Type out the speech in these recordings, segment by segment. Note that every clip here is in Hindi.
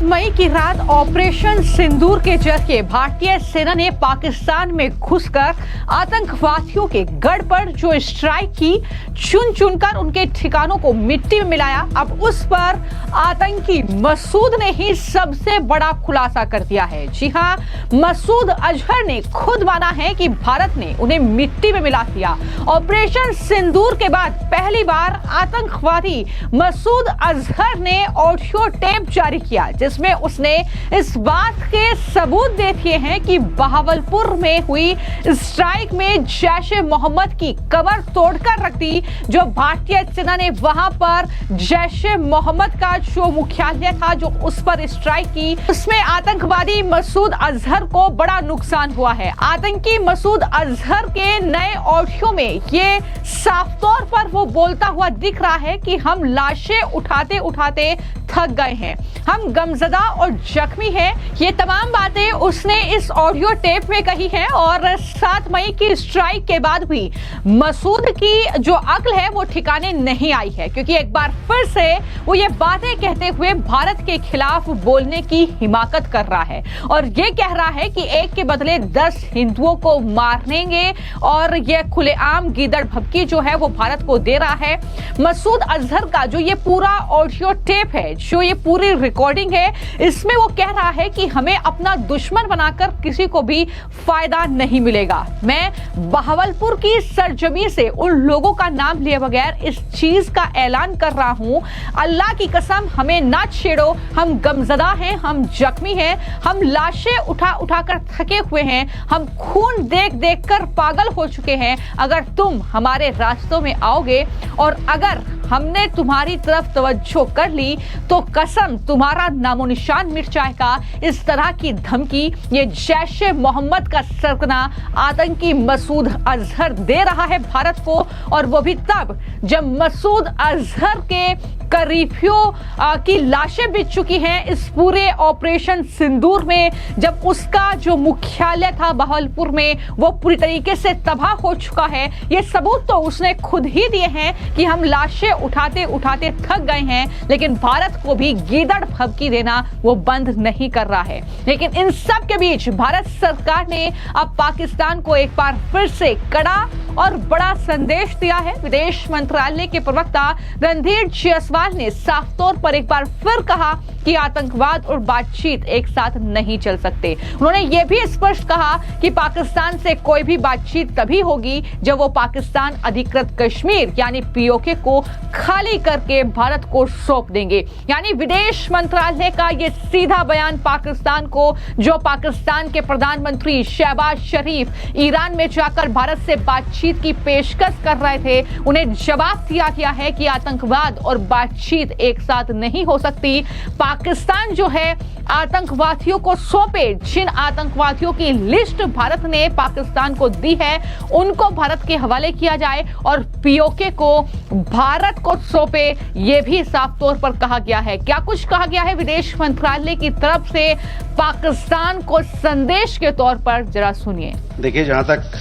मई की रात ऑपरेशन सिंदूर के जरिए भारतीय सेना ने पाकिस्तान में घुसकर आतंकवादियों के गढ़ पर जो स्ट्राइक की, चुन चुनकर उनके ठिकानों को मिट्टी में मिलाया। अब उस पर आतंकी मसूद ने ही सबसे बड़ा खुलासा कर दिया है। जी हां, मसूद अजहर ने खुद माना है कि भारत ने उन्हें मिट्टी में मिला दिया। ऑपरेशन सिंदूर के बाद पहली बार आतंकवादी मसूद अजहर ने ऑडियो टेप जारी किया, जिसमें उसने इस बात के सबूत दे दिए हैं कि बहावलपुर में हुई स्ट्राइक में जैश ए मोहम्मद की कमर तोड़कर रख दी। जो भारतीय सेना ने वहां पर जैश ए मोहम्मद का जो मुख्यालय था, जो उस पर स्ट्राइक की, उसमें आतंकवादी मसूद अजहर को बड़ा नुकसान हुआ है। आतंकी मसूद अजहर के नए ऑडियो में ये साफ तौर पर वो बोलता हुआ दिख रहा है कि हम लाशें उठाते उठाते थक गए हैं, हम गमजदा और जख्मी हैं। ये तमाम बातें उसने इस ऑडियो टेप में कही है। और 7 मई की स्ट्राइक के बाद भी मसूद की जो अक्ल है वो ठिकाने नहीं आई है, क्योंकि एक बार फिर से वो ये बातें कहते हुए भारत के खिलाफ बोलने की हिमाकत कर रहा है और ये कह रहा है कि एक के बदले 10 हिंदुओं को मारेंगे। और ये खुलेआम गीदड़ भभकी जो है वो भारत को दे रहा है। मसूद अजहर का जो ये पूरा ऑडियो टेप है, जो ये पूरी रिकॉर्डिंग है, इसमें वो कह रहा है कि हमें अपना दुश्मन बनाकर किसी को भी फायदा नहीं मिलेगा। मैं बहावलपुर की सरजमी से उन लोगों का नाम लिए बगैर इस चीज का ऐलान कर रहा हूं, अल्लाह की कसम हमें ना छेड़ो, हम गमजदा हैं, हम जख्मी हैं, हम लाशें उठा उठाकर थके हुए हैं, हम खून देख देख कर पागल हो चुके हैं। अगर तुम हमारे रास्तों में आओगे और अगर हमने तुम्हारी तरफ तवज्जो कर ली तो कसम तुम्हारा नामो निशान मिट जाएगा। इस तरह की धमकी ये जैश ए मोहम्मद का सरगना आतंकी मसूद अजहर दे रहा है भारत को, और वो भी तब जब मसूद अजहर के करीबियों की लाशें बिछ चुकी हैं इस पूरे ऑपरेशन सिंदूर में। जब उसका जो मुख्यालय था बहावलपुर में वो पूरी तरीके से तबाह हो चुका है। ये सबूत तो उसने खुद ही दिए हैं कि हम लाशें उठाते उठाते थक गए हैं, लेकिन भारत को भी गीदड़ भभकी देना वो बंद नहीं कर रहा है। लेकिन इन सब के बीच भारत सरकार ने अब पाकिस्तान को एक बार फिर से कड़ा और बड़ा संदेश दिया है। विदेश मंत्रालय के प्रवक्ता रणधीर जायसवाल ने साफ तौर पर एक बार फिर कहा कि आतंकवाद और बातचीत एक साथ नहीं चल सकते। उन्होंने ये भी स्पष्ट कहा कि पाकिस्तान से कोई भी बातचीत तभी होगी जब वो पाकिस्तान अधिकृत कश्मीर यानी पीओके को खाली करके भारत को सौंप देंगे। यानी विदेश मंत्रालय का ये सीधा बयान पाकिस्तान को, जो पाकिस्तान के प्रधानमंत्री शहबाज शरीफ ईरान में जाकर भारत से बातचीत की पेशकश कर रहे थे, उन्हें जवाब दिया गया है कि आतंकवाद और बातचीत एक साथ नहीं हो सकती। पाकिस्तान जो है आतंकवादियों को सौंपे, जिन आतंकवादियों की लिस्ट भारत ने पाकिस्तान को दी है उनको भारत के हवाले किया जाए और पीओके को भारत को सौंपे, ये भी साफ तौर पर कहा गया है। क्या कुछ कहा गया है विदेश मंत्रालय की तरफ से पाकिस्तान को संदेश के तौर पर, जरा सुनिए। देखिए, जहां तक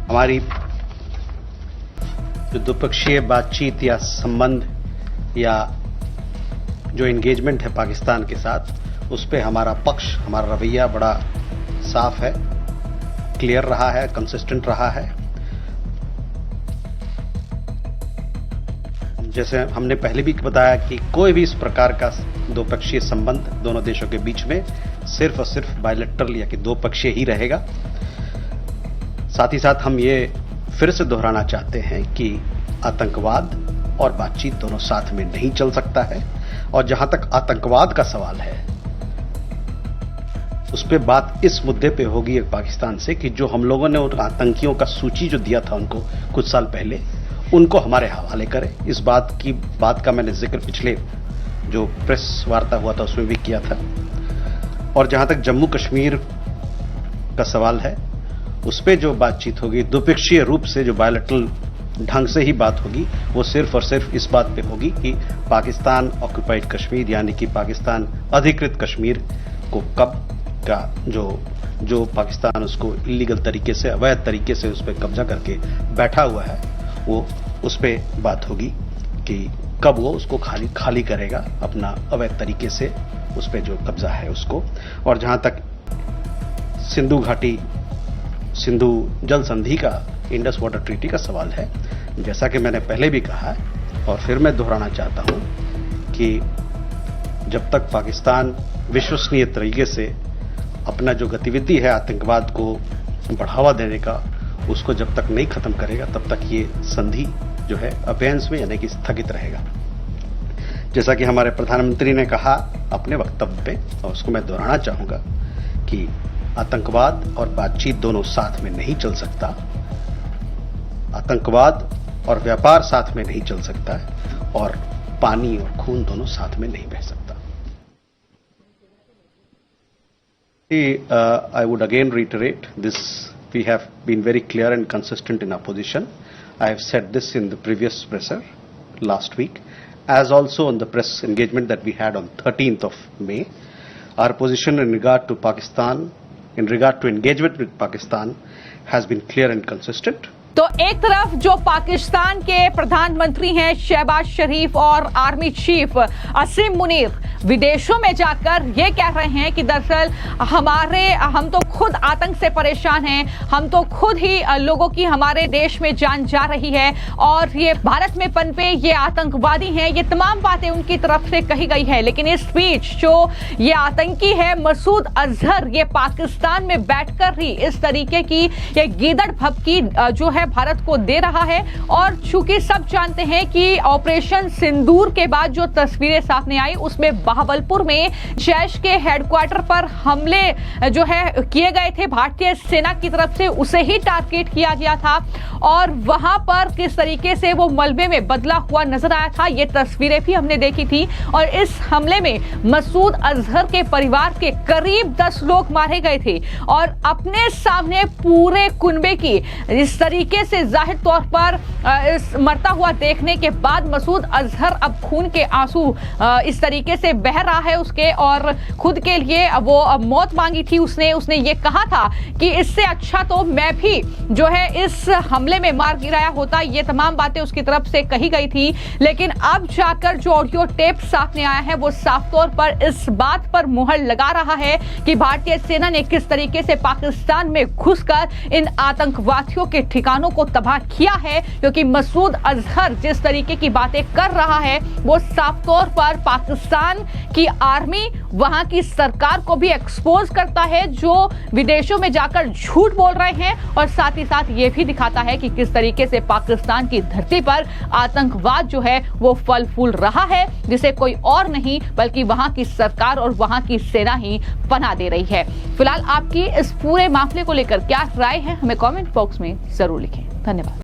हमारी जो द्विपक्षीय बातचीत या संबंध या जो एंगेजमेंट है पाकिस्तान के साथ, उस पे हमारा पक्ष, हमारा रवैया बड़ा साफ है, क्लियर रहा है, कंसिस्टेंट रहा है। जैसे हमने पहले भी बताया कि कोई भी इस प्रकार का द्विपक्षीय संबंध दोनों देशों के बीच में सिर्फ और सिर्फ बायलैटरल या कि दो पक्षीय ही रहेगा। साथ ही साथ हम ये फिर से दोहराना चाहते हैं कि आतंकवाद और बातचीत दोनों साथ में नहीं चल सकता है। और जहां तक आतंकवाद का सवाल है, उस पे बात इस मुद्दे पे होगी पाकिस्तान से कि जो हम लोगों ने उन आतंकियों का सूची जो दिया था उनको कुछ साल पहले, उनको हमारे हवाले करें। इस बात का मैंने जिक्र पिछले जो प्रेस वार्ता हुआ था उसमें भी किया था। और जहां तक जम्मू कश्मीर का सवाल है, उस पे जो बातचीत होगी द्विपक्षीय रूप से, जो बायलैटरल ढंग से ही बात होगी, वो सिर्फ और सिर्फ इस बात पे होगी कि पाकिस्तान ऑक्युपाइड कश्मीर यानी कि पाकिस्तान अधिकृत कश्मीर को कब का जो पाकिस्तान उसको इलीगल तरीके से, अवैध तरीके से उस पर कब्जा करके बैठा हुआ है, वो उस पे बात होगी कि कब वो उसको खाली करेगा अपना अवैध तरीके से उस पर जो कब्जा है उसको। और जहां तक सिंधु घाटी सिंधु जल संधि का इंडस वाटर ट्रीटी का सवाल है, जैसा कि मैंने पहले भी कहा है और फिर मैं दोहराना चाहता हूं कि जब तक पाकिस्तान विश्वसनीय तरीके से अपना जो गतिविधि है आतंकवाद को बढ़ावा देने का, उसको जब तक नहीं खत्म करेगा तब तक ये संधि जो है अबेंस में यानी कि स्थगित रहेगा। जैसा कि हमारे प्रधानमंत्री ने कहा अपने वक्तव्य पे, और उसको मैं दोहराना चाहूंगा कि आतंकवाद और बातचीत दोनों साथ में नहीं चल सकता, आतंकवाद और व्यापार साथ में नहीं चल सकता है, और पानी और खून दोनों साथ में नहीं बह सकता। I would again reiterate this. We have been very clear and consistent in our position. I have said this in the previous presser last week, as also on the press engagement that we had on 13th of May. Our position in regard to Pakistan, in regard to engagement with Pakistan, has been clear and consistent. तो एक तरफ जो पाकिस्तान के प्रधानमंत्री हैं शहबाज शरीफ और आर्मी चीफ असीम मुनीर विदेशों में जाकर ये कह रहे हैं कि दरअसल हम तो खुद आतंक से परेशान हैं, हम तो खुद ही लोगों की हमारे देश में जान जा रही है और ये भारत में पनपे ये आतंकवादी हैं, ये तमाम बातें उनकी तरफ से कही गई है। लेकिन इस बीच जो ये आतंकी है मसूद अजहर, ये पाकिस्तान में बैठकर ही इस तरीके की ये गीदड़ भभकी जो है भारत को दे रहा है। और चूंकि सब जानते हैं कि ऑपरेशन सिंदूर के बाद जो तस्वीरें सामने आई उसमें बहावलपुर में जैश के हेडक्वार्टर पर हमले जो है किए गए थे भारतीय सेना की तरफ से, उसे ही टारगेट किया गया था और वहां पर किस तरीके से वो मलबे में बदला हुआ नजर आया था, ये तस्वीरें भी हमने देखी थी। और इस हमले में मसूद अजहर के परिवार के करीब 10 लोग मारे गए थे और अपने सामने पूरे कुनबे की इस तरीके से जाहिर तौर पर मरता हुआ देखने के बाद मसूद अजहर अब खून के आंसू इस तरीके से बह रहा है उसके, और खुद के लिए वो मौत मांगी थी उसने ये कहा था कि इससे अच्छा तो मैं भी जो है इस हमले में मार गिराया होता, ये तमाम बातें उसकी तरफ से कही गई थी। लेकिन अब जाकर जो ऑडियो टेप सामने आया है वो साफ तौर पर इस बात पर मुहर लगा रहा है कि भारतीय सेना ने किस तरीके से पाकिस्तान में घुसकर इन आतंकवादियों के ठिकानों को तबाह किया है, क्योंकि मसूद अजहर जिस तरीके की बातें कर रहा है वो साफ तौर पर पाकिस्तान की आर्मी, वहां की सरकार को भी एक्सपोज करता है जो विदेशों में जाकर झूठ बोल रहे हैं, और साथ ही साथ ये भी दिखाता है कि किस तरीके से पाकिस्तान की धरती पर आतंकवाद जो है वो फल फूल रहा है, जिसे कोई और नहीं बल्कि वहां की सरकार और वहां की सेना ही पनाह दे रही है। फिलहाल आपकी इस पूरे मामले को लेकर क्या राय है हमें कमेंट बॉक्स में जरूर लिखें। धन्यवाद।